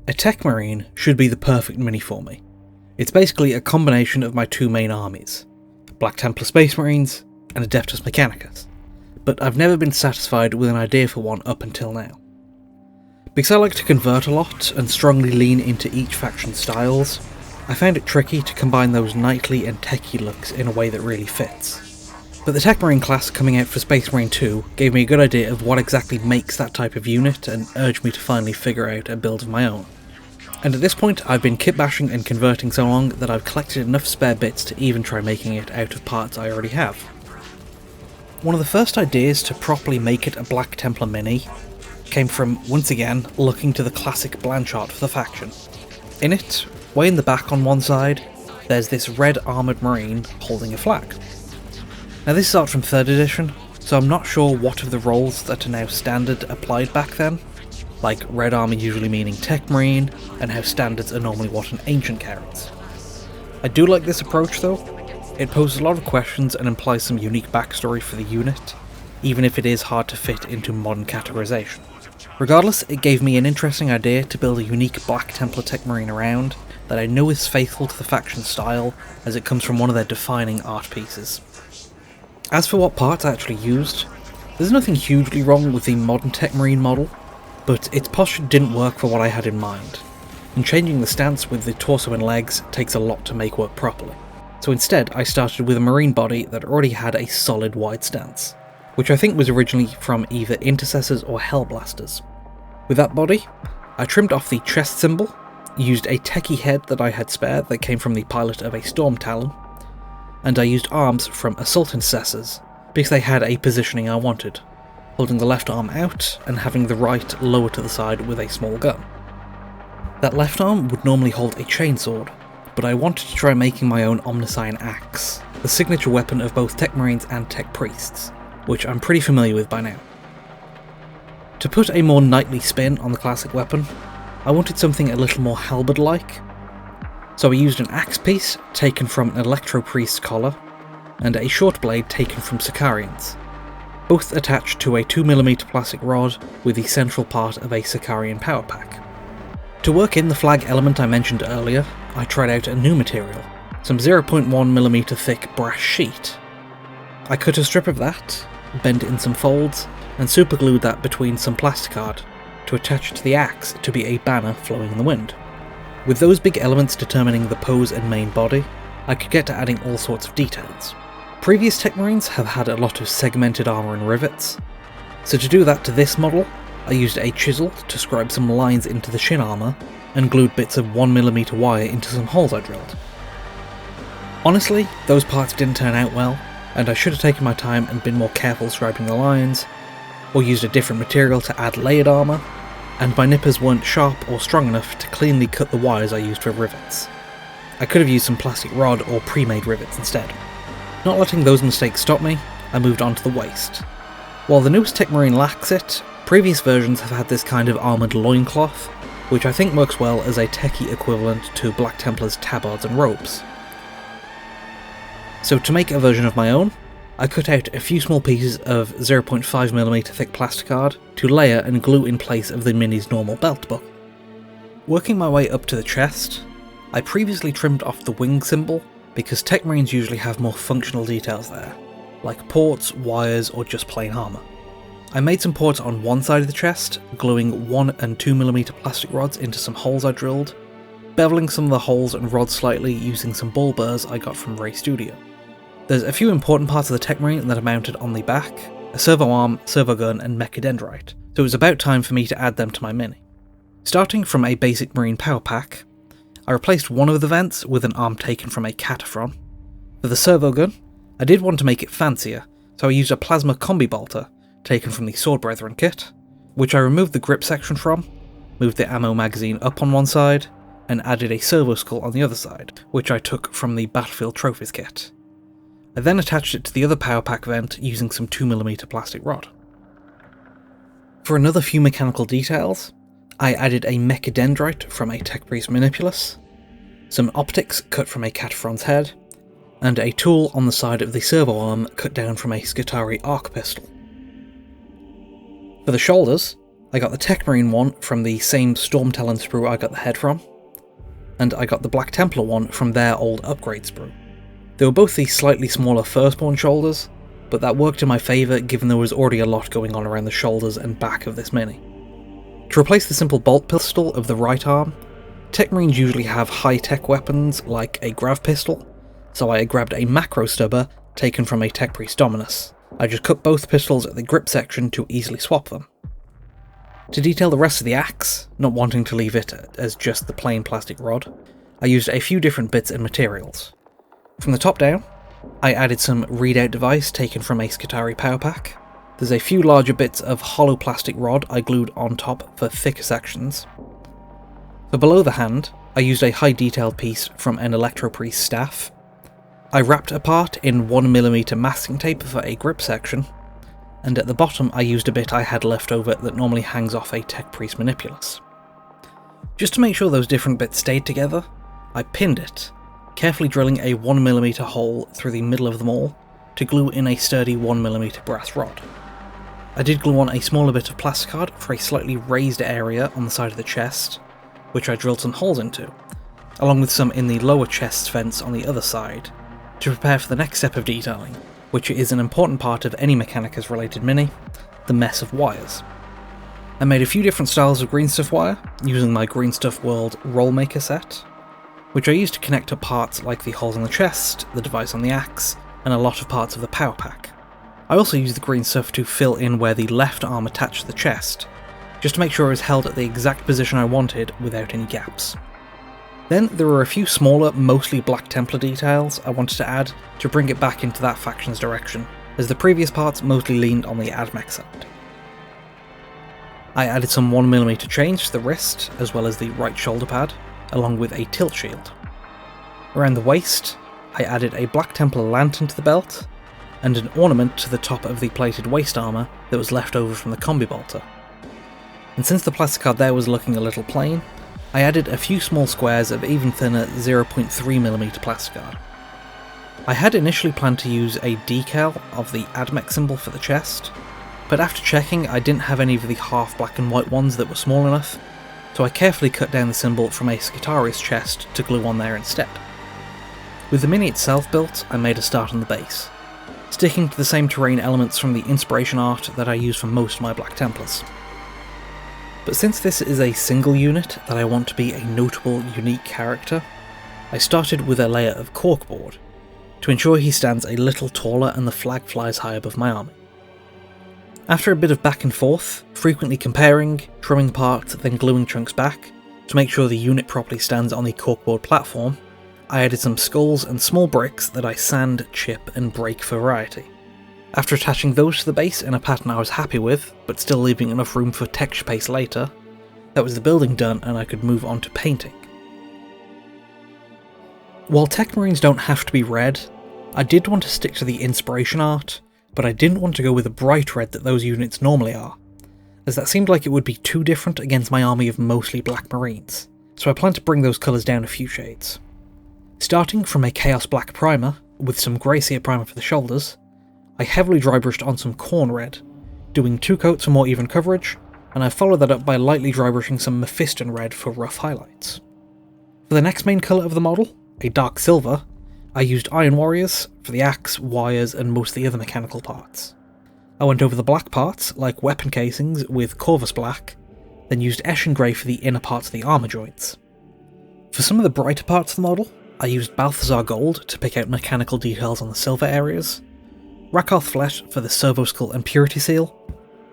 A Techmarine should be the perfect mini for me. It's basically a combination of my two main armies, Black Templar Space Marines and Adeptus Mechanicus, but I've never been satisfied with an idea for one up until now. Because I like to convert a lot and strongly lean into each faction's styles, I found it tricky to combine those knightly and techie looks in a way that really fits. But the Techmarine class coming out for Space Marine 2 gave me a good idea of what exactly makes that type of unit and urged me to finally figure out a build of my own. And at this point I've been kit bashing and converting so long that I've collected enough spare bits to even try making it out of parts I already have. One of the first ideas to properly make it a Black Templar mini came from, once again, looking to the classic Blanche art for the faction. In it, way in the back on one side, there's this red armoured marine holding a flag. Now this is art from 3rd edition, so I'm not sure what of the roles that are now standard applied back then, like red armour usually meaning Techmarine, and how standards are normally what an ancient carries. I do like this approach though. It poses a lot of questions and implies some unique backstory for the unit, even if it is hard to fit into modern categorization. Regardless, it gave me an interesting idea to build a unique Black Templar Techmarine around that I know is faithful to the faction style, as it comes from one of their defining art pieces. As for what parts I actually used, there's nothing hugely wrong with the modern Techmarine model, but its posture didn't work for what I had in mind, and changing the stance with the torso and legs takes a lot to make work properly. So instead I started with a marine body that already had a solid wide stance, which I think was originally from either Intercessors or Hellblasters. With that body, I trimmed off the chest symbol, used a techie head that I had spare that came from the pilot of a Storm Talon, and I used arms from Assault Intercessors, because they had a positioning I wanted, holding the left arm out and having the right lower to the side with a small gun. That left arm would normally hold a chainsword, but I wanted to try making my own Omniscient Axe, the signature weapon of both Tech Marines and Tech Priests, which I'm pretty familiar with by now. To put a more knightly spin on the classic weapon, I wanted something a little more halberd-like, so I used an axe piece taken from an Electro Priest's collar, and a short blade taken from Sicarians, both attached to a 2mm plastic rod with the central part of a Sicarian power pack. To work in the flag element I mentioned earlier, I tried out a new material, some 0.1mm thick brass sheet. I cut a strip of that, bent it in some folds, and superglued that between some plasticard to attach it to the axe to be a banner flowing in the wind. With those big elements determining the pose and main body, I could get to adding all sorts of details. Previous Techmarines have had a lot of segmented armour and rivets, so to do that to this model, I used a chisel to scribe some lines into the shin armour and glued bits of 1mm wire into some holes I drilled. Honestly, those parts didn't turn out well, and I should have taken my time and been more careful scribing the lines, or used a different material to add layered armour, and my nippers weren't sharp or strong enough to cleanly cut the wires I used for rivets. I could have used some plastic rod or pre-made rivets instead. Not letting those mistakes stop me, I moved on to the waist. While the newest Techmarine lacks it, previous versions have had this kind of armoured loincloth, which I think works well as a techie equivalent to Black Templar's tabards and robes. So to make a version of my own, I cut out a few small pieces of 0.5mm thick plasticard to layer and glue in place of the mini's normal belt buckle. Working my way up to the chest, I previously trimmed off the wing symbol because Techmarines usually have more functional details there, like ports, wires, or just plain armour. I made some ports on one side of the chest, gluing 1 and 2mm plastic rods into some holes I drilled, beveling some of the holes and rods slightly using some ball burrs I got from Ray Studio. There's a few important parts of the Techmarine that are mounted on the back, a servo arm, servo gun, and mechadendrite, so it was about time for me to add them to my mini. Starting from a basic marine power pack, I replaced one of the vents with an arm taken from a Cataphren. For the servo gun, I did want to make it fancier, so I used a plasma combi bolter taken from the Sword Brethren kit, which I removed the grip section from, moved the ammo magazine up on one side, and added a servo skull on the other side, which I took from the Battlefield Trophies kit. I then attached it to the other power pack vent using some 2mm plastic rod. For another few mechanical details, I added a mechadendrite from a Tech Priest Manipulus, some optics cut from a Cataphrens head, and a tool on the side of the servo arm cut down from a Scutari arc pistol. For the shoulders, I got the Techmarine one from the same Storm Talon sprue I got the head from, and I got the Black Templar one from their old upgrade sprue. They were both the slightly smaller firstborn shoulders, but that worked in my favour given there was already a lot going on around the shoulders and back of this mini. To replace the simple bolt pistol of the right arm, Techmarines usually have high-tech weapons like a grav pistol, so I grabbed a macro stubber taken from a Tech Priest Dominus. I just cut both pistols at the grip section to easily swap them. To detail the rest of the axe, not wanting to leave it as just the plain plastic rod, I used a few different bits and materials. From the top down, I added some readout device taken from a Skitarii power pack. There's a few larger bits of hollow plastic rod I glued on top for thicker sections. For below the hand, I used a high detailed piece from an Electro Priest staff. I wrapped a part in 1mm masking tape for a grip section, and at the bottom I used a bit I had left over that normally hangs off a Tech Priest Manipulus. Just to make sure those different bits stayed together, I pinned it, carefully drilling a 1mm hole through the middle of them all to glue in a sturdy 1mm brass rod. I did glue on a smaller bit of plasticard for a slightly raised area on the side of the chest, which I drilled some holes into, along with some in the lower chest fence on the other side, to prepare for the next step of detailing, which is an important part of any mechanicus related mini, the mess of wires. I made a few different styles of green stuff wire, using my Green Stuff World Rollmaker set, which I used to connect up parts like the holes on the chest, the device on the axe, and a lot of parts of the power pack. I also used the green stuff to fill in where the left arm attached to the chest, just to make sure it was held at the exact position I wanted without any gaps. Then there were a few smaller, mostly Black Templar details I wanted to add to bring it back into that faction's direction, as the previous parts mostly leaned on the admech side. I added some 1mm chains to the wrist, as well as the right shoulder pad, along with a tilt shield. Around the waist, I added a Black Templar lantern to the belt, and an ornament to the top of the plated waist armour that was left over from the combi bolter. And since the plasticard there was looking a little plain, I added a few small squares of even thinner 0.3mm plasticard. I had initially planned to use a decal of the admech symbol for the chest, but after checking I didn't have any of the half black and white ones that were small enough, so I carefully cut down the symbol from a Skitarii's chest to glue on there instead. With the mini itself built, I made a start on the base, sticking to the same terrain elements from the inspiration art that I use for most of my Black Templars. But since this is a single unit that I want to be a notable, unique character, I started with a layer of corkboard, to ensure he stands a little taller and the flag flies high above my army. After a bit of back and forth, frequently comparing, trimming parts, then gluing chunks back, to make sure the unit properly stands on the corkboard platform, I added some skulls and small bricks that I sand, chip and break for variety. After attaching those to the base in a pattern I was happy with, but still leaving enough room for texture paste later, that was the building done and I could move on to painting. While Techmarines don't have to be red, I did want to stick to the inspiration art, but I didn't want to go with the bright red that those units normally are, as that seemed like it would be too different against my army of mostly Black Marines, so I planned to bring those colours down a few shades. Starting from a Chaos Black primer, with some Grey Seer primer for the shoulders, I heavily dry brushed on some Corn Red, doing 2 coats for more even coverage, and I followed that up by lightly dry brushing some Mephiston Red for rough highlights. For the next main colour of the model, a dark silver, I used Iron Warriors for the axe, wires and most of the other mechanical parts. I went over the black parts, like weapon casings, with Corvus Black, then used Eshin Grey for the inner parts of the armour joints. For some of the brighter parts of the model, I used Balthazar Gold to pick out mechanical details on the silver areas, Rakarth Flesh for the Servo Skull and Purity Seal,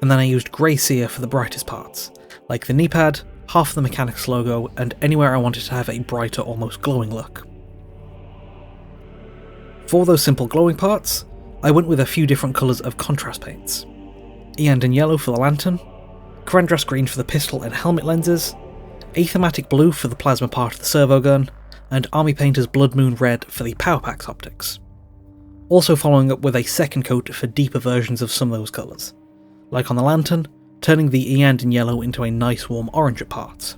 and then I used Grey Seer for the brightest parts, like the knee pad, half of the Mechanicus logo, and anywhere I wanted to have a brighter, almost glowing look. For those simple glowing parts, I went with a few different colours of contrast paints. Eandon Yellow for the lantern, Karandras Green for the pistol and helmet lenses, Aethematic Blue for the plasma part of the servo gun, and Army Painter's Blood Moon Red for the power pack's optics. Also following up with a second coat for deeper versions of some of those colours, like on the lantern, turning the Eandon Yellow into a nice warm orange at parts.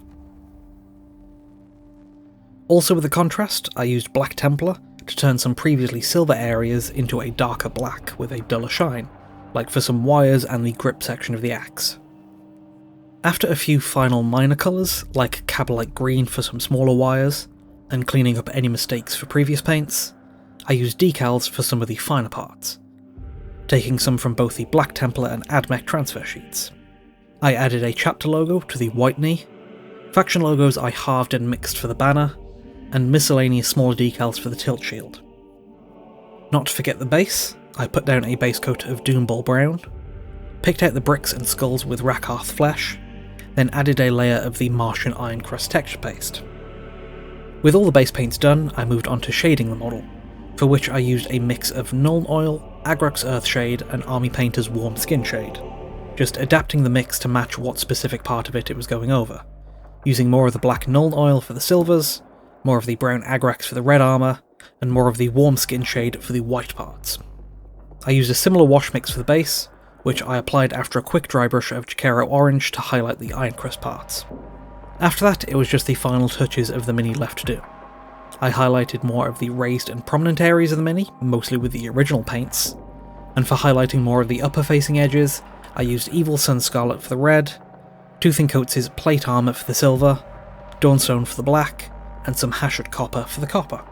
Also with the contrast, I used Black Templar to turn some previously silver areas into a darker black with a duller shine, like for some wires and the grip section of the axe. After a few final minor colours, like Cabalite Green for some smaller wires, and cleaning up any mistakes for previous paints, I used decals for some of the finer parts, taking some from both the Black Templar and AdMech transfer sheets. I added a chapter logo to the white knee, faction logos I halved and mixed for the banner, and miscellaneous smaller decals for the tilt shield. Not to forget the base, I put down a base coat of Doomball Brown, picked out the bricks and skulls with Rakarth flesh, then added a layer of the Martian Iron Crust texture paste. With all the base paints done, I moved on to shading the model, for which I used a mix of Nuln Oil, Agrax Earthshade and Army Painter's Warm Skin Shade, just adapting the mix to match what specific part of it was going over, using more of the black Nuln Oil for the silvers, more of the brown Agrax for the red armour, and more of the Warm Skin Shade for the white parts. I used a similar wash mix for the base, which I applied after a quick dry brush of Jacaro Orange to highlight the Iron Crust parts. After that, it was just the final touches of the mini left to do. I highlighted more of the raised and prominent areas of the mini, mostly with the original paints, and for highlighting more of the upper facing edges, I used Evil Sun Scarlet for the red, Tooth and Coates' Plate Armour for the silver, Dawnstone for the black, and some Hashut Copper for the copper.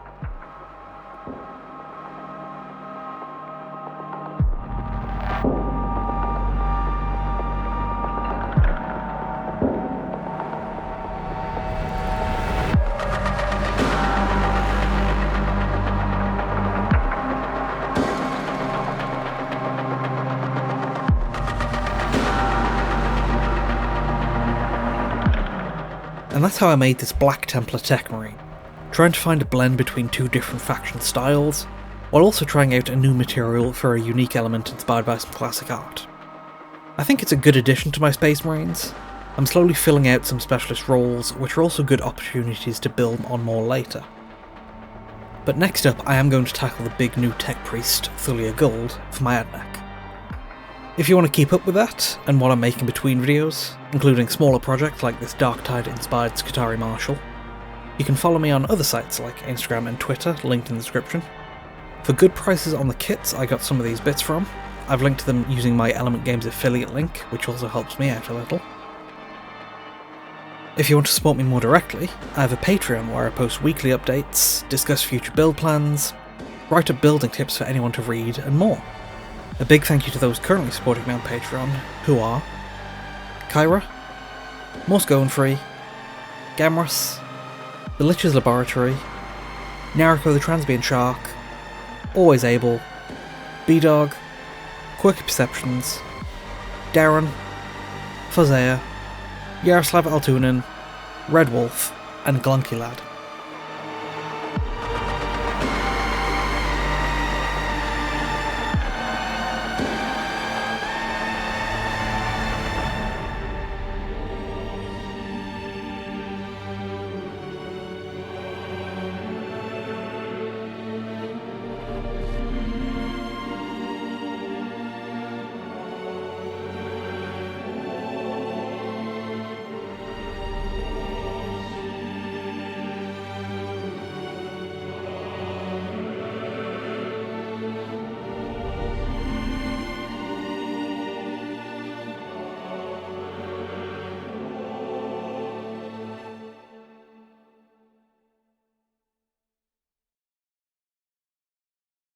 And that's how I made this Black Templar Techmarine, trying to find a blend between two different faction styles, while also trying out a new material for a unique element inspired by some classic art. I think it's a good addition to my Space Marines. I'm slowly filling out some specialist roles, which are also good opportunities to build on more later. But next up, I am going to tackle the big new Tech Priest, Thulia Gold, for my AdMech. If you want to keep up with that, and what I'm making between videos, including smaller projects like this Darktide inspired Skitarii Marshal, you can follow me on other sites like Instagram and Twitter, linked in the description. For good prices on the kits I got some of these bits from. I've linked to them using my Element Games affiliate link, which also helps me out a little. If you want to support me more directly, I have a Patreon where I post weekly updates, discuss future build plans, write up building tips for anyone to read, and more. A big thank you to those currently supporting me on Patreon, who are Kyra, Most Going Free, Gamrus, The Lich's Laboratory, Nariko the Transbian Shark, Always Able, B-Dog, Quirky Perceptions, Darren, Fuzea, Yaroslav Altunin, Red Wolf, and Glunky Lad.